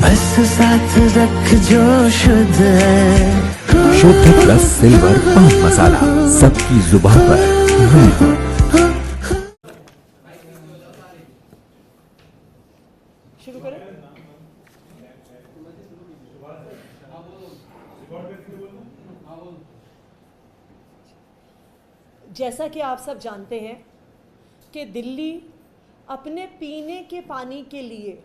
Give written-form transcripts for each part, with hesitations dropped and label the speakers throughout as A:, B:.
A: बस साथ रख जो शुद्ध है।
B: शुद्ध प्लस सिल्वर पान मसाला, सबकी जुबान पर महक।
C: शुरू करें। जैसा कि आप सब जानते हैं कि दिल्ली अपने पीने के पानी के लिए,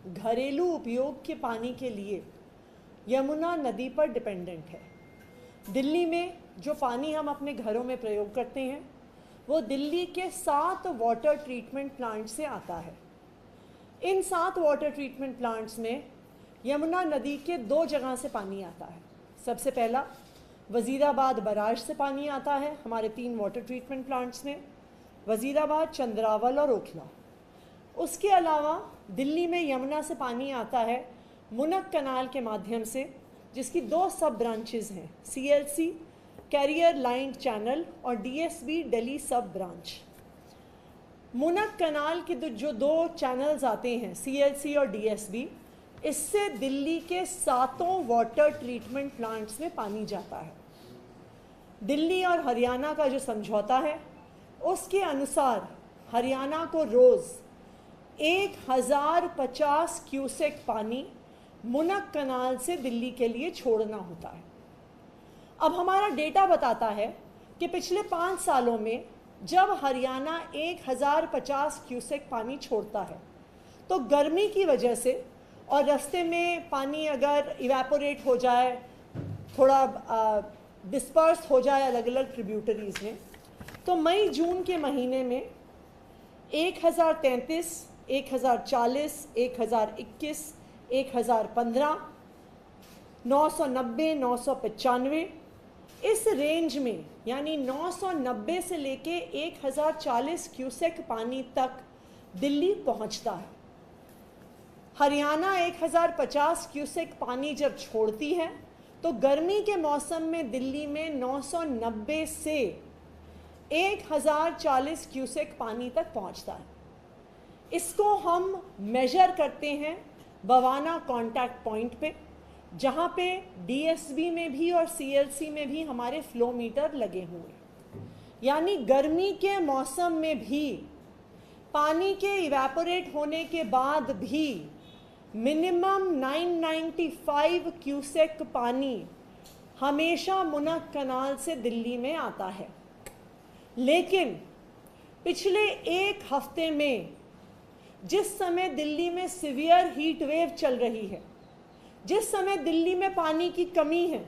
C: घरेलू उपयोग के पानी के लिए यमुना नदी पर डिपेंडेंट है। दिल्ली में जो पानी हम अपने घरों में प्रयोग करते हैं वो दिल्ली के 7 वाटर ट्रीटमेंट प्लांट से आता है। इन 7 वाटर ट्रीटमेंट प्लांट्स में यमुना नदी के 2 जगह से पानी आता है। सबसे पहला वज़ीराबाद बराज से पानी आता है हमारे 3 वाटर ट्रीटमेंट प्लांट्स में, वज़ीराबाद, चंद्रावल और ओखला। उसके अलावा दिल्ली में यमुना से पानी आता है मुनक कनाल के माध्यम से, जिसकी 2 सब ब्रांचेज़ हैं, CLC कैरियर लाइन चैनल और DSB दिल्ली सब ब्रांच। मुनक कनाल के जो 2 चैनल्स आते हैं, CLC और DSB, इससे दिल्ली के 7 वाटर ट्रीटमेंट प्लांट्स में पानी जाता है। दिल्ली और हरियाणा का जो समझौता है उसके अनुसार हरियाणा को रोज़ 1050 क्यूसेक पानी मुनक कनाल से दिल्ली के लिए छोड़ना होता है। अब हमारा डेटा बताता है कि पिछले 5 सालों में जब हरियाणा 1050 क्यूसेक पानी छोड़ता है तो गर्मी की वजह से और रास्ते में पानी अगर इवेपोरेट हो जाए, थोड़ा डिस्पर्स हो जाए अलग अलग ट्रिब्यूटरीज़ में, तो मई जून के महीने में 1033, 1040, 1021, 1015, 990, 995, इस रेंज में यानी 990 से लेके 1040 क्यूसेक पानी तक दिल्ली पहुंचता है। हरियाणा 1050 क्यूसेक पानी जब छोड़ती है तो गर्मी के मौसम में दिल्ली में 990 से 1040 क्यूसेक पानी तक पहुंचता है। इसको हम मेजर करते हैं बवाना कांटेक्ट पॉइंट पे, जहां पे DSB में भी और CLC में भी हमारे फ्लो मीटर लगे हुए हैं। यानी गर्मी के मौसम में भी पानी के इवेपोरेट होने के बाद भी मिनिमम 995 क्यूसेक पानी हमेशा मुनक कनाल से दिल्ली में आता है। लेकिन पिछले 1 हफ्ते में जिस समय दिल्ली में सीवियर हीट वेव चल रही है, जिस समय दिल्ली में पानी की कमी है,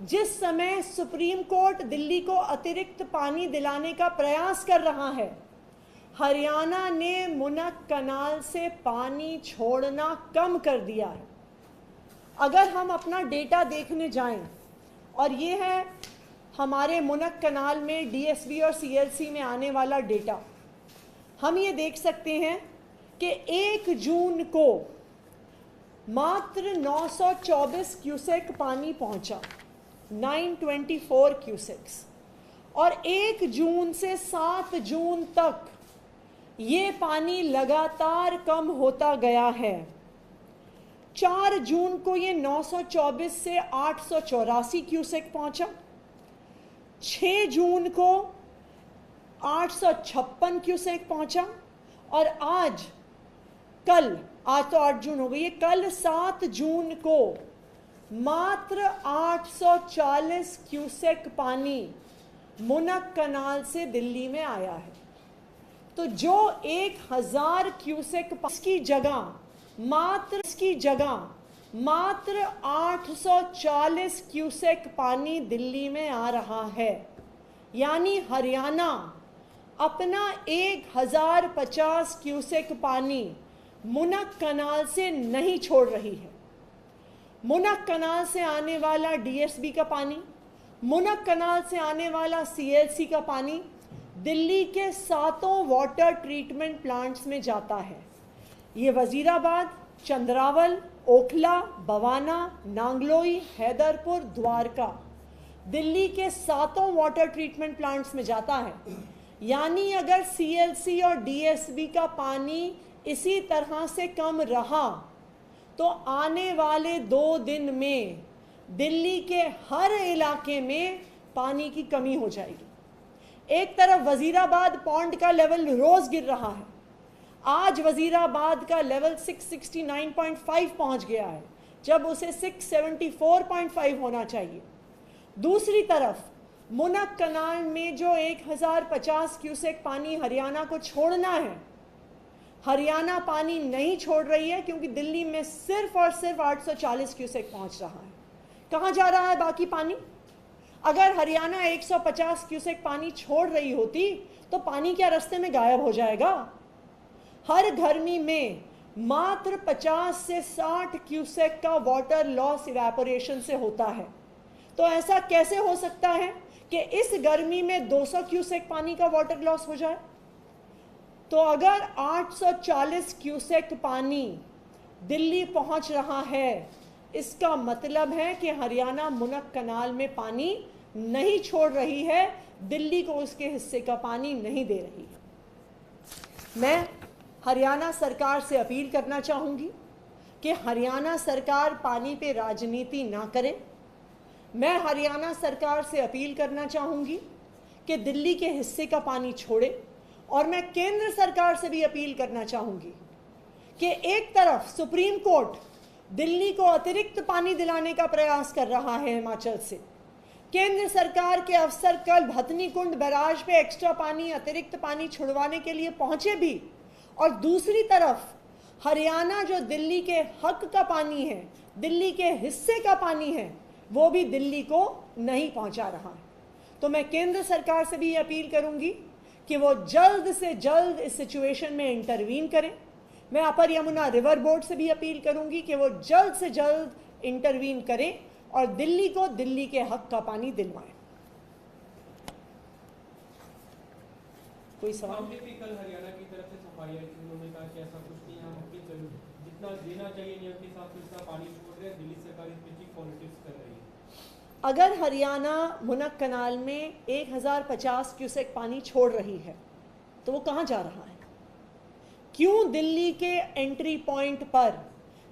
C: जिस समय सुप्रीम कोर्ट दिल्ली को अतिरिक्त पानी दिलाने का प्रयास कर रहा है, हरियाणा ने मुनक कनाल से पानी छोड़ना कम कर दिया है। अगर हम अपना डेटा देखने जाएं, और ये है हमारे मुनक कनाल में DSB और CLC में आने वाला डेटा, हम ये देख सकते हैं कि 1 जून को मात्र 924 क्यूसेक पानी पहुंचा, 924 क्यूसेक्स, और 1 जून से 7 जून तक ये पानी लगातार कम होता गया है। 4 जून को ये 924 से 884 क्यूसेक पहुंचा, 6 जून को 856 क्यूसेक पहुंचा, और आज तो 8 जून हो गई है, कल 7 जून को मात्र 840 क्यूसेक पानी मुनक कनाल से दिल्ली में आया है। तो जो 1000 क्यूसेक की जगह मात्र 840 क्यूसेक पानी दिल्ली में आ रहा है। यानी हरियाणा अपना 1050 क्यूसेक पानी मुनक कनाल से नहीं छोड़ रही है। मुनक कनाल से आने वाला DSB का पानी, मुनक कनाल से आने वाला CLC का पानी दिल्ली के 7 वाटर ट्रीटमेंट प्लांट्स में जाता है। ये वज़ीराबाद, चंद्रावल, ओखला, बवाना, नांगलोई, हैदरपुर, द्वारका, दिल्ली के 7 वाटर ट्रीटमेंट प्लांट्स में जाता है। यानी अगर CLC और DSB का पानी इसी तरह से कम रहा तो आने वाले 2 दिन में दिल्ली के हर इलाके में पानी की कमी हो जाएगी। एक तरफ वजीराबाद पॉन्ड का लेवल रोज गिर रहा है, आज वजीराबाद का लेवल 669.5 पहुंच गया है, जब उसे 674.5 होना चाहिए। दूसरी तरफ मुनक कनाल में जो 1050 क्यूसेक पानी हरियाणा को छोड़ना है, हरियाणा पानी नहीं छोड़ रही है, क्योंकि दिल्ली में सिर्फ और सिर्फ 840 क्यूसेक पहुंच रहा है। कहाँ जा रहा है बाकी पानी? अगर हरियाणा 150 क्यूसेक पानी छोड़ रही होती तो पानी क्या रास्ते में गायब हो जाएगा? हर गर्मी में मात्र 50 से 60 क्यूसेक का वाटर लॉस इवेपोरेशन से होता है। तो ऐसा कैसे हो सकता है कि इस गर्मी में 200 क्यूसेक पानी का वाटर लॉस हो जाए? तो अगर 840 क्यूसेक पानी दिल्ली पहुंच रहा है, इसका मतलब है कि हरियाणा मुनक कनाल में पानी नहीं छोड़ रही है, दिल्ली को उसके हिस्से का पानी नहीं दे रही है। मैं हरियाणा सरकार से अपील करना चाहूँगी कि हरियाणा सरकार पानी पे राजनीति ना करे। मैं हरियाणा सरकार से अपील करना चाहूँगी कि दिल्ली के हिस्से का पानी छोड़े, और मैं केंद्र सरकार से भी अपील करना चाहूँगी कि एक तरफ सुप्रीम कोर्ट दिल्ली को अतिरिक्त पानी दिलाने का प्रयास कर रहा है हिमाचल से, केंद्र सरकार के अफसर कल भतनी कुंड बैराज पे एक्स्ट्रा पानी, अतिरिक्त पानी छुड़वाने के लिए पहुंचे भी, और दूसरी तरफ हरियाणा जो दिल्ली के हक का पानी है, दिल्ली के हिस्से का पानी है, वो भी दिल्ली को नहीं पहुंचा रहा है। तो मैं केंद्र सरकार से भी अपील करूंगी कि वो जल्द से जल्द इस सिचुएशन में इंटरवीन करें। मैं अपर यमुना रिवर बोर्ड से भी अपील करूंगी कि वो जल्द से जल्द इंटरवीन करें और दिल्ली को दिल्ली के हक का पानी दिलवाएं। कोई सवाल?
D: कल हरियाणा की तरफ से सफाई आई थी, उन्होंने कहा कि ऐसा कुछ नहीं, हम अपनी जितना देना चाहिए नियम के हिसाब से उतना पानी छोड़ रहे हैं, दिल्ली सरकार इस पे पॉलिटिक्स कर रही है।
C: अगर हरियाणा मुनक कनाल में 1050 क्यूसेक पानी छोड़ रही है तो वो कहाँ जा रहा है? क्यों दिल्ली के एंट्री पॉइंट पर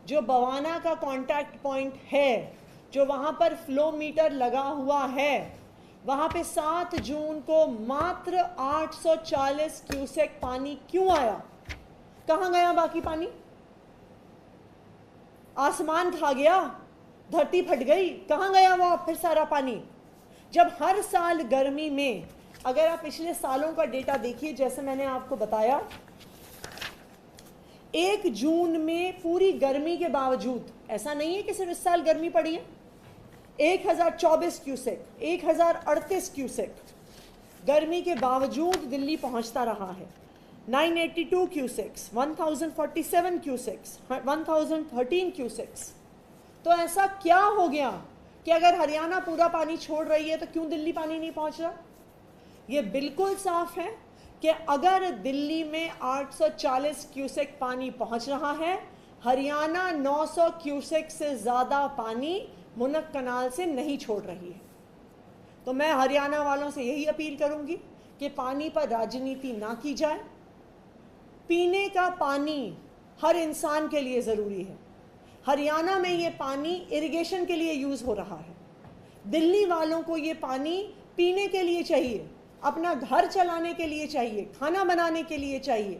C: जो बवाना का कॉन्टैक्ट पॉइंट है, जो वहाँ पर फ्लो मीटर लगा हुआ है, वहाँ पे 7 जून को मात्र 840 क्यूसेक पानी क्यों आया? कहाँ गया बाकी पानी? आसमान खा गया, धरती फट गई, कहाँ गया वो फिर सारा पानी? जब हर साल गर्मी में, अगर आप पिछले सालों का डेटा देखिए, जैसे मैंने आपको बताया, 1 जून में पूरी गर्मी के बावजूद, ऐसा नहीं है कि सिर्फ इस साल गर्मी पड़ी है, 1024 क्यूसेक, 1038 क्यूसेक गर्मी के बावजूद दिल्ली पहुंचता रहा है। 982 क्यूसेक्स, 1047 क्यूसेक्स, 1013 क्यूसेक्स। तो ऐसा क्या हो गया कि अगर हरियाणा पूरा पानी छोड़ रही है तो क्यों दिल्ली पानी नहीं पहुंच रहा? ये बिल्कुल साफ है कि अगर दिल्ली में 840 क्यूसेक पानी पहुंच रहा है, हरियाणा 900 क्यूसेक से ज़्यादा पानी मुनक कनाल से नहीं छोड़ रही है। तो मैं हरियाणा वालों से यही अपील करूंगी कि पानी पर राजनीति ना की जाए। पीने का पानी हर इंसान के लिए ज़रूरी है। हरियाणा में ये पानी इरिगेशन के लिए यूज़ हो रहा है। दिल्ली वालों को ये पानी पीने के लिए चाहिए, अपना घर चलाने के लिए चाहिए, खाना बनाने के लिए चाहिए।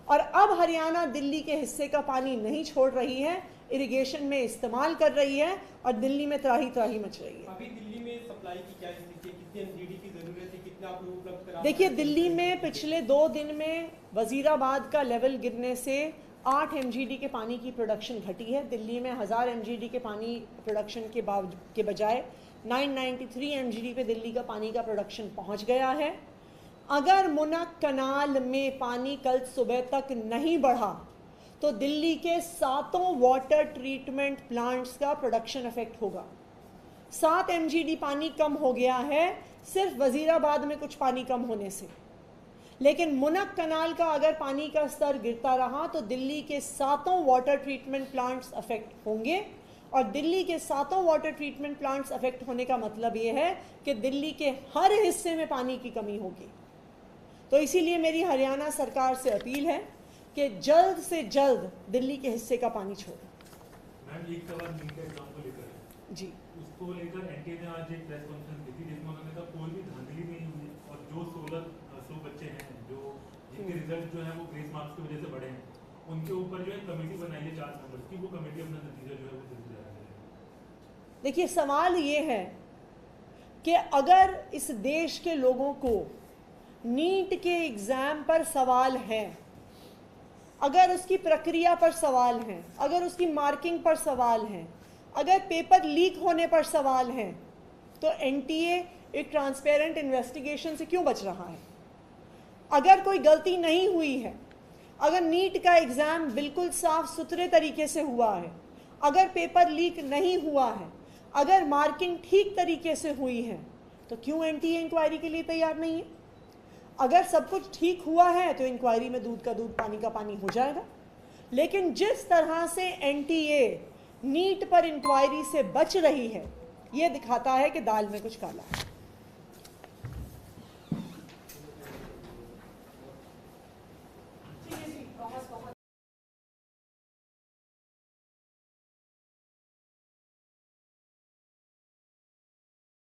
C: और अब हरियाणा दिल्ली के हिस्से का पानी नहीं छोड़ रही है, इरिगेशन में इस्तेमाल कर रही है, और दिल्ली में त्राही त्राही मच रही है।
D: अभी दिल्ली में सप्लाई की क्या स्थिति है? कितने एमजीडी की जरूरत है? कितना आप लोग उपलब्ध करा?
C: देखिए, दिल्ली में पिछले 2 दिन में वजीराबाद का लेवल गिरने से 8 एमजीडी के पानी की प्रोडक्शन घटी है। दिल्ली में 1000 एमजीडी के पानी प्रोडक्शन के बजाय 993 एमजीडी पे दिल्ली का पानी का प्रोडक्शन पहुंच गया है। अगर मुनक कनाल में पानी कल सुबह तक नहीं बढ़ा तो दिल्ली के 7 वाटर ट्रीटमेंट प्लांट्स का प्रोडक्शन इफेक्ट होगा। 7 एमजीडी पानी कम हो गया है सिर्फ वजीराबाद में कुछ पानी कम होने से। लेकिन मुनक कनाल का अगर पानी का स्तर गिरता रहा तो दिल्ली के 7 वाटर ट्रीटमेंट प्लांट्स अफेक्ट होंगे, और दिल्ली के 7 वाटर ट्रीटमेंट प्लांट्स अफेक्ट होने का मतलब ये है कि दिल्ली के हर हिस्से में पानी की कमी होगी। तो इसीलिए मेरी हरियाणा सरकार से अपील है कि जल्द से जल्द दिल्ली के हिस्से का पानी छोड़ें।
E: मैम एक सवाल नीट एग्जाम को लेकर है।
C: जी,
E: उसको लेकर एनटीए ने आज एक प्रेस कॉन्फ्रेंस की थी जिसमें उन्होंने कहा कोई भी धांधली नहीं हुई और जो 1600 बच्चे हैं जो जिनके रिजल्ट जो है वो ग्रेस मार्क्स की वजह से बढ़े हैं उनके ऊपर जो है कमेटी बनाई है 4 मेंबर्स की, वो कमेटी अपना नतीजा जो है वो जल्दी जारी करेगी।
C: देखिए सवाल ये है कि अगर इस देश के लोगों को नीट के एग्ज़ाम पर सवाल है, अगर उसकी प्रक्रिया पर सवाल है, अगर उसकी मार्किंग पर सवाल है, अगर पेपर लीक होने पर सवाल है, तो एनटीए एक ट्रांसपेरेंट इन्वेस्टिगेशन से क्यों बच रहा है? अगर कोई गलती नहीं हुई है, अगर नीट का एग्ज़ाम बिल्कुल साफ सुथरे तरीके से हुआ है, अगर पेपर लीक नहीं हुआ है, अगर मार्किंग ठीक तरीके से हुई है, तो क्यों एनटीए इंक्वायरी के लिए तैयार नहीं है? अगर सब कुछ ठीक हुआ है तो इंक्वायरी में दूध का दूध पानी का पानी हो जाएगा। लेकिन जिस तरह से एनटीए नीट पर इंक्वायरी से बच रही है, ये दिखाता है कि दाल में कुछ काला है।